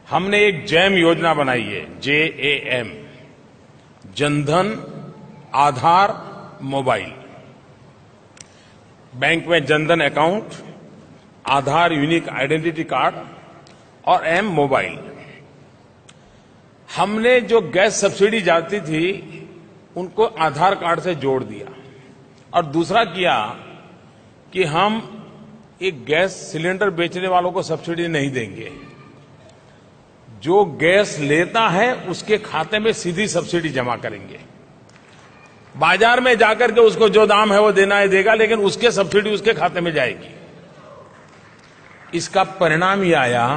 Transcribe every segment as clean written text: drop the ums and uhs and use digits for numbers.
हमने एक जैम योजना बनाई है, JAM, Jan Dhan Aadhaar mobile. Bank में जनधन अकाउंट, आधार यूनिक आइडेंटिटी कार्ड और एम मोबाइल। हमने जो गैस सब्सिडी जाती थी उनको आधार कार्ड से जोड़ दिया और दूसरा किया कि हम एक गैस सिलेंडर बेचने वालों को सब्सिडी नहीं देंगे। जो गैस लेता है उसके खाते में सीधी सब्सिडी जमा करेंगे। बाजार में जाकर के उसको जो दाम है वो देना ही देगा, लेकिन उसके सब्सिडी उसके खाते में जाएगी। इसका परिणाम ये आया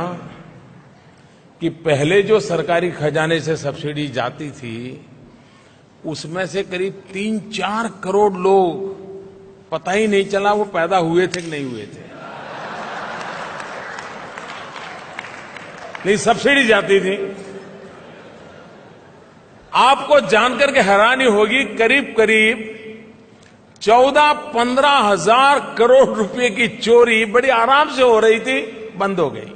कि पहले जो सरकारी खजाने से सब्सिडी जाती थी उसमें से करीब 3-4 करोड़ लोग पता ही नहीं चला वो पैदा हुए थे कि नहीं हुए थे। नहीं, सब्सिडी जाती थी। आपको जानकर के हैरानी होगी, करीब करीब 14-15 हजार करोड़ रुपए की चोरी बड़ी आराम से हो रही थी, बंद हो गई।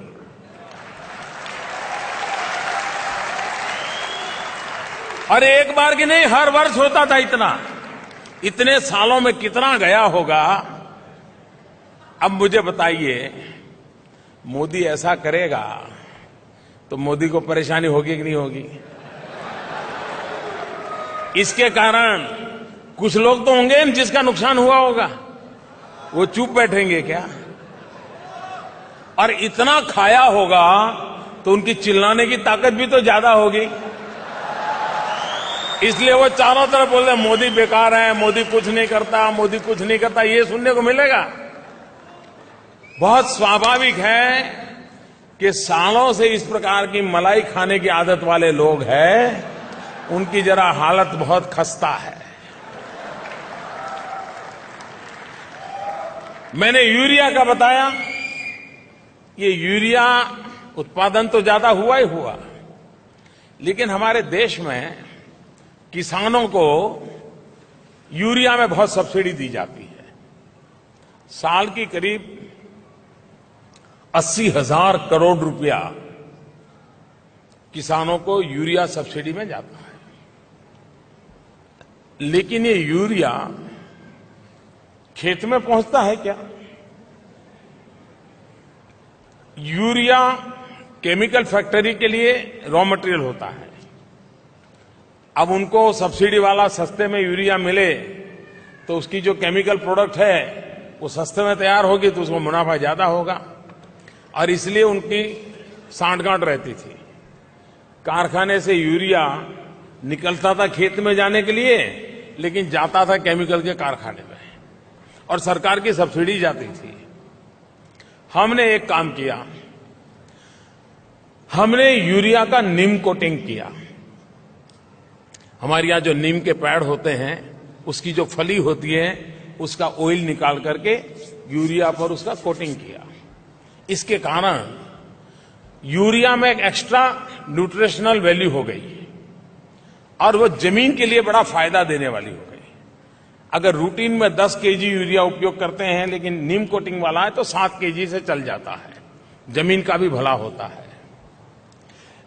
और एक बार की नहीं, हर वर्ष होता था इतना। इतने सालों में कितना गया होगा। अब मुझे बताइए, मोदी ऐसा करेगा तो मोदी को परेशानी होगी कि नहीं होगी? इसके कारण कुछ लोग तो होंगे जिसका नुकसान हुआ होगा, वो चुप बैठेंगे क्या? और इतना खाया होगा तो उनकी चिल्लाने की ताकत भी तो ज्यादा होगी। इसलिए वो चारों तरफ बोल रहे मोदी बेकार है, मोदी कुछ नहीं करता, मोदी कुछ नहीं करता। ये सुनने को मिलेगा। बहुत स्वाभाविक है कि सालों से इस प्रकार की मलाई खाने की आदत वाले लोग हैं, उनकी जरा हालत बहुत खस्ता है। मैंने यूरिया का बताया। ये यूरिया उत्पादन तो ज्यादा हुआ ही हुआ, लेकिन हमारे देश में किसानों को यूरिया में बहुत सब्सिडी दी जाती है। साल की करीब 80,000 करोड़ रुपया किसानों को यूरिया सब्सिडी में जाता है। लेकिन ये यूरिया खेत में पहुंचता है क्या? यूरिया केमिकल फैक्ट्री के लिए रॉ मटेरियल होता है। अब उनको सब्सिडी वाला सस्ते में यूरिया मिले तो उसकी जो केमिकल प्रोडक्ट है वो सस्ते में तैयार होगी तो उसको मुनाफा ज्यादा होगा, और इसलिए उनकी सांठगांठ रहती थी। कारखाने से यूरिया निकलता था खेत में जाने के लिए, लेकिन जाता था केमिकल के कारखाने में, और सरकार की सब्सिडी जाती थी। हमने एक काम किया, हमने यूरिया का नीम कोटिंग किया। हमारे यहां जो नीम के पेड़ होते हैं उसकी जो फली होती है उसका ऑयल निकाल करके यूरिया पर उसका कोटिंग किया। इसके कारण यूरिया में एक एक्स्ट्रा न्यूट्रिशनल वैल्यू हो गई और वो जमीन के लिए बड़ा फायदा देने वाली हो गई। अगर रूटीन में 10 केजी यूरिया उपयोग करते हैं, लेकिन नीम कोटिंग वाला है तो 7 केजी से चल जाता है, जमीन का भी भला होता है।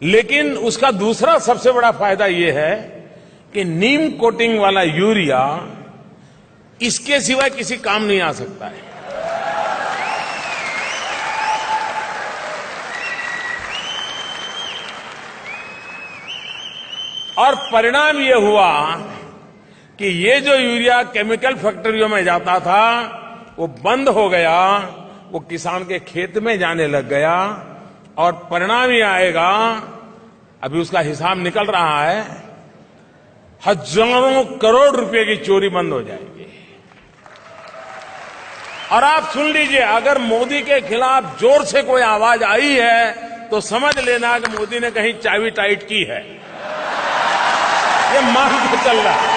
लेकिन उसका दूसरा सबसे बड़ा फायदा यह है कि नीम कोटिंग वाला यूरिया इसके सिवाय किसी काम नहीं आ सकता है। और परिणाम ये हुआ कि ये जो यूरिया केमिकल फैक्ट्रियों में जाता था वो बंद हो गया, वो किसान के खेत में जाने लग गया, और परिणाम ये आएगा, अभी उसका हिसाब निकल रहा है, हजारों करोड़ रुपए की चोरी बंद हो जाएगी। और आप सुन लीजिए, अगर मोदी के खिलाफ जोर से कोई आवाज आई है तो समझ लेना कि मोदी ने कहीं चाबी टाइट की है। ये मान के चल रहा है।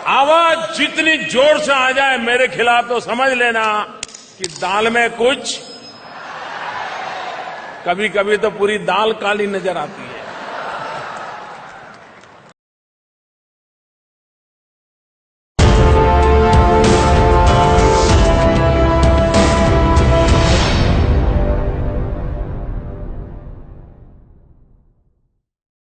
आवाज जितनी जोर से आ जाए मेरे खिलाफ तो समझ लेना कि दाल में कुछ, कभी कभी तो पूरी दाल काली नजर आती है।